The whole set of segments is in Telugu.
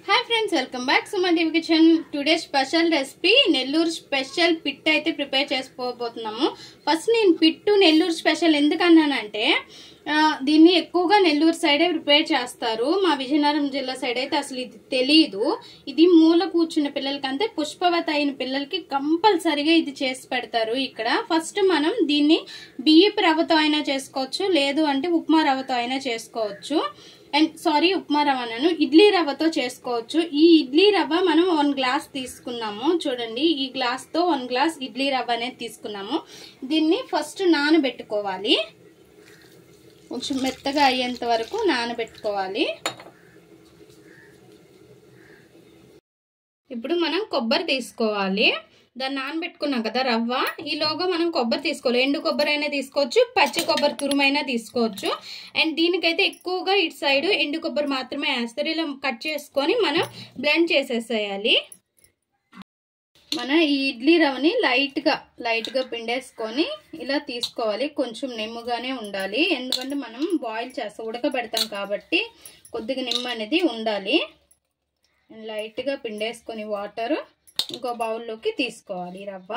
हाय friends welcome back Suman TV kitchen today special recipe Nellore special పిట్ అయితే ప్రిపేర్ చేసుకోబోతున్నాము। ఫస్ట్ నేను పిట్టు నెల్లూరు స్పెషల్ ఎందుకన్నానంటే దీన్ని ఎక్కువగా నెల్లూరు సైడే ప్రిపేర్ చేస్తారు। మా విజయనగరం జిల్లా సైడ్ అయితే అసలు ఇది తెలియదు। ఇది మూల కూర్చున్న పిల్లలకి అంటే పుష్పవతి అయిన పిల్లలకి కంపల్సరీగా ఇది చేసి పెడతారు। ఇక్కడ ఫస్ట్ మనం దీన్ని బియ్యపు రవ్వతో అయినా చేసుకోవచ్చు, లేదు అంటే ఉప్మా రవ్వతో అయినా చేసుకోవచ్చు। అండ్ సారీ ఉప్మా రవ్వ అన్నాను, ఇడ్లీ రవ్వతో చేసుకోవచ్చు। ఈ ఇడ్లీ రవ్వ మనం 1 గ్లాస్ తీసుకున్నాము। చూడండి, ఈ గ్లాస్ తో 1 గ్లాస్ ఇడ్లీ రవ్వ అనేది తీసుకున్నాము। దీన్ని ఫస్ట్ నానబెట్టుకోవాలి, కొంచెం మెత్తగా అయ్యేంత వరకు నానబెట్టుకోవాలి। ఇప్పుడు మనం కొబ్బరి తీసుకోవాలి, దాన్ని నానబెట్టుకున్నాం కదా రవ్వ, ఈలోగా మనం కొబ్బరి తీసుకోవాలి। ఎండు కొబ్బరి అయినా తీసుకోవచ్చు, పచ్చి కొబ్బరి తురుమైనా తీసుకోవచ్చు। అండ్ దీనికైతే ఎక్కువగా ఇటు సైడ్ ఎండు కొబ్బరి మాత్రమే వేస్తారు। ఇలా కట్ చేసుకొని మనం బ్లెండ్ చేసేసేయాలి। మన ఈ ఇడ్లీ రవ్వని లైట్ గా పిండేసుకొని ఇలా తీసుకోవాలి। కొంచెం నిమ్మగానే ఉండాలి, ఎందుకంటే మనం బాయిల్ చేస్తాం, ఉడకబెడతాం కాబట్టి కొద్దిగా నిమ్మ అనేది ఉండాలి। లైట్ గా పిండేసుకొని వాటర్ ఇంకో బౌల్లోకి తీసుకోవాలి రవ్వ।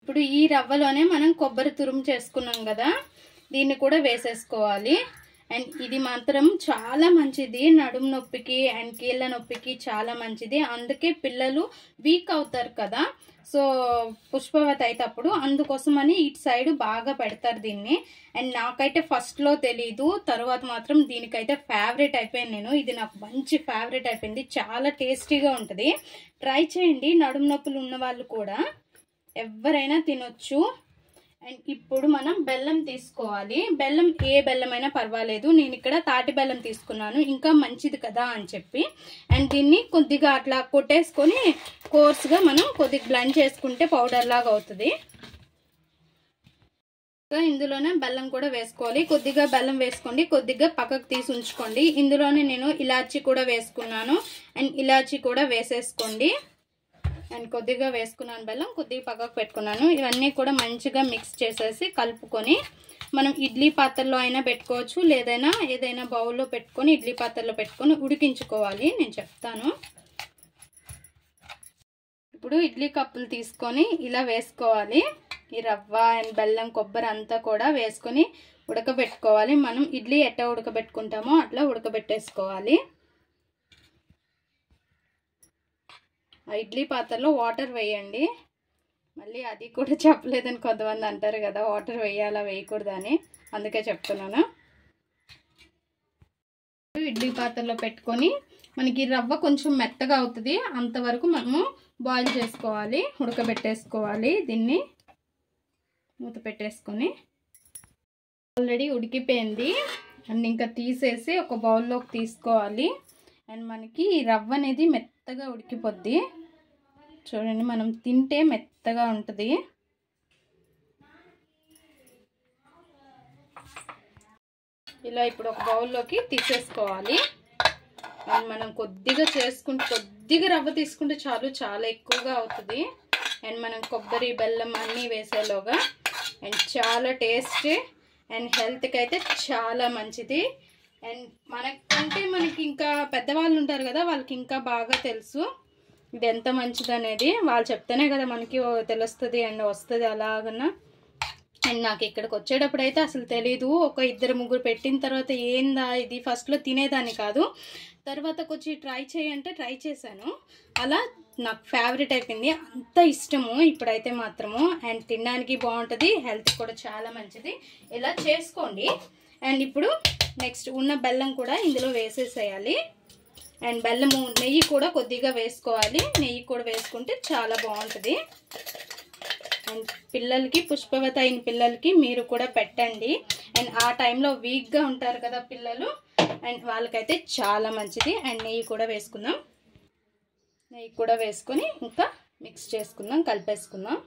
ఇప్పుడు ఈ రవ్వలోనే మనం కొబ్బరి తురుము చేసుకున్నాం కదా, దీన్ని కూడా వేసేసుకోవాలి। అండ్ ఇది మాత్రం చాలా మంచిది, నడుము నొప్పికి అండ్ కీళ్ళ నొప్పికి చాలా మంచిది। అందుకే పిల్లలు వీక్ అవుతారు కదా, సో పుష్పవతి అయితే అప్పుడు అందుకోసమని ఇటు సైడ్ బాగా పెడతారు దీన్ని। అండ్ నాకైతే ఫస్ట్ లో తెలీదు, తర్వాత మాత్రం దీనికైతే ఫేవరెట్ అయిపోయింది నేను। ఇది నాకు మంచి ఫేవరెట్ అయిపోయింది, చాలా టేస్టీగా ఉంటుంది। ట్రై చేయండి, నడుము నొప్పులు ఉన్న వాళ్ళు కూడా ఎవరైనా తినొచ్చు। అండ్ ఇప్పుడు మనం బెల్లం తీసుకోవాలి, బెల్లం ఏ బెల్లం అయినా పర్వాలేదు, నేను ఇక్కడ తాటి బెల్లం తీసుకున్నాను, ఇంకా మంచిది కదా అని చెప్పి। అండ్ దీన్ని కొద్దిగా అట్లా కొట్టేసుకొని కోర్స్గా మనం కొద్దిగా బ్లెండ్ చేసుకుంటే పౌడర్ లాగా అవుతుంది। ఇందులోనే బెల్లం కూడా వేసుకోవాలి, కొద్దిగా బెల్లం వేసుకోండి, కొద్దిగా పక్కకు తీసి ఉంచుకోండి। ఇందులోనే నేను ఇలాచీ కూడా వేసుకున్నాను, అండ్ ఇలాచీ కూడా వేసేసుకోండి। అండ్ కొద్దిగా వేసుకున్నాను బెల్లం, కొద్దిగా పక్కకు పెట్టుకున్నాను। ఇవన్నీ కూడా మంచిగా మిక్స్ చేసేసి కలుపుకొని మనం ఇడ్లీ పాత్రలో అయినా పెట్టుకోవచ్చు, లేదైనా ఏదైనా బౌల్లో పెట్టుకొని ఇడ్లీ పాత్రలో పెట్టుకొని ఉడికించుకోవాలి, నేను చెప్తాను। ఇప్పుడు ఇడ్లీ కప్పులు తీసుకొని ఇలా వేసుకోవాలి, ఈ రవ్వ అండ్ బెల్లం కొబ్బరి అంతా కూడా వేసుకొని ఉడకబెట్టుకోవాలి। మనం ఇడ్లీ ఎట్లా ఉడకబెట్టుకుంటామో అట్లా ఉడకబెట్టేసుకోవాలి। ఆ ఇడ్లీ పాత్రలో వాటర్ వేయండి, మళ్ళీ అది కూడా చెప్పలేదని కొంతమంది అంటారు కదా వాటర్ వేయాలా వేయకూడదని, అందుకే చెప్తున్నాను। ఇడ్లీ పాత్రలో పెట్టుకొని మనకి రవ్వ కొంచెం మెత్తగా అవుతుంది అంతవరకు మనము బాయిల్ చేసుకోవాలి, ఉడకబెట్టేసుకోవాలి। దీన్ని మూత పెట్టేసుకొని ఆల్రెడీ ఉడికిపోయింది, అండ్ ఇంకా తీసేసి ఒక బౌల్లోకి తీసుకోవాలి। అండ్ మనకి ఈ రవ్వ అనేది మెత్తగా ఉడికిపోద్ది, చూడండి మనం తింటే మెత్తగా ఉంటుంది। ఇలా ఇప్పుడు ఒక బౌల్లోకి తీసేసుకోవాలి। అండ్ మనం కొద్దిగా చేసుకుంటే కొద్దిగా రవ్వ తీసుకుంటే చాలు, చాలా ఎక్కువగా అవుతుంది। అండ్ మనం కొబ్బరి బెల్లం అన్నీ వేసేలోగా అండ్ చాలా టేస్టీ అండ్ హెల్త్కి అయితే చాలా మంచిది। అండ్ మనకంటే మనకి ఇంకా పెద్దవాళ్ళు ఉంటారు కదా, వాళ్ళకి ఇంకా బాగా తెలుసు ఇది ఎంత మంచిది అనేది, వాళ్ళు చెప్తేనే కదా మనకి తెలుస్తుంది అండ్ వస్తుంది అలాగన్నా। అండ్ నాకు ఇక్కడికి వచ్చేటప్పుడు అయితే అసలు తెలీదు, ఒక 2-3 పెట్టిన తర్వాత ఏందా ఇది, ఫస్ట్లో తినేదాన్ని కాదు, తర్వాత కొంచెం ట్రై చేయంటే ట్రై చేశాను, అలా నాకు ఫేవరెట్ అయిపోయింది, అంత ఇష్టము ఇప్పుడైతే మాత్రము। అండ్ తినడానికి బాగుంటుంది, హెల్త్ కూడా చాలా మంచిది, ఇలా చేసుకోండి। అండ్ ఇప్పుడు నెక్స్ట్ ఉన్న బెల్లం కూడా ఇందులో వేసేసేయాలి। అండ్ బెల్లము నెయ్యి కూడా కొద్దిగా వేసుకోవాలి, నెయ్యి కూడా వేసుకుంటే చాలా బాగుంటుంది। అండ్ పిల్లలకి పుష్పవతి అయిన పిల్లలకి మీరు కూడా పెట్టండి, అండ్ ఆ టైంలో వీక్గా ఉంటారు కదా పిల్లలు, అండ్ వాళ్ళకైతే చాలా మంచిది। అండ్ నెయ్యి కూడా వేసుకుందాం, నెయ్యి కూడా వేసుకొని ఇంకా మిక్స్ చేసుకుందాం, కలిపేసుకుందాం।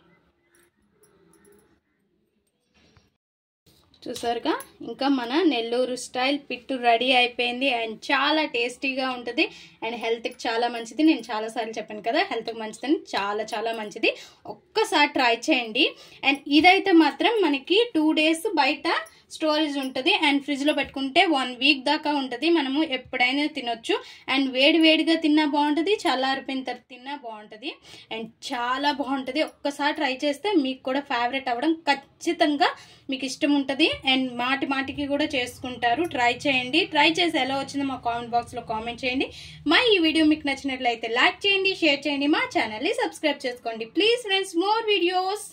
చూసారుగా, ఇంకా మన నెల్లూరు స్టైల్ పిట్టు రెడీ అయిపోయింది, అండ్ చాలా టేస్టీగా ఉంటుంది అండ్ హెల్త్కి చాలా మంచిది। నేను చాలాసార్లు చెప్పాను కదా హెల్త్కి మంచిదని, చాలా చాలా మంచిది, ఒక్కసారి ట్రై చేయండి। అండ్ ఇదైతే మాత్రం మనకి 2 days బయట స్టోరేజ్ ఉంటుంది అండ్ ఫ్రిడ్జ్లో పెట్టుకుంటే 1 వీక్ దాకా ఉంటుంది. మనము ఎప్పుడైనా తినొచ్చు అండ్ వేడి వేడిగా తిన్నా బాగుంటుంది, చల్లారిపోయిన తర్వాత తిన్నా బాగుంటుంది అండ్ చాలా బాగుంటుంది. ఒక్కసారి ట్రై చేస్తే మీకు కూడా ఫేవరెట్ అవ్వడం ఖచ్చితంగా మీకు ఇష్టం ఉంటుంది అండ్ మాటికి కూడా చేసుకుంటారు. ట్రై చేయండి. ట్రై చేసి ఎలా వచ్చిందో మా కామెంట్ బాక్స్లో కామెంట్ చేయండి. మా ఈ వీడియో మీకు నచ్చినట్లయితే లైక్ చేయండి, షేర్ చేయండి, మా ఛానల్ని సబ్స్క్రైబ్ చేసుకోండి. Please friends, more videos.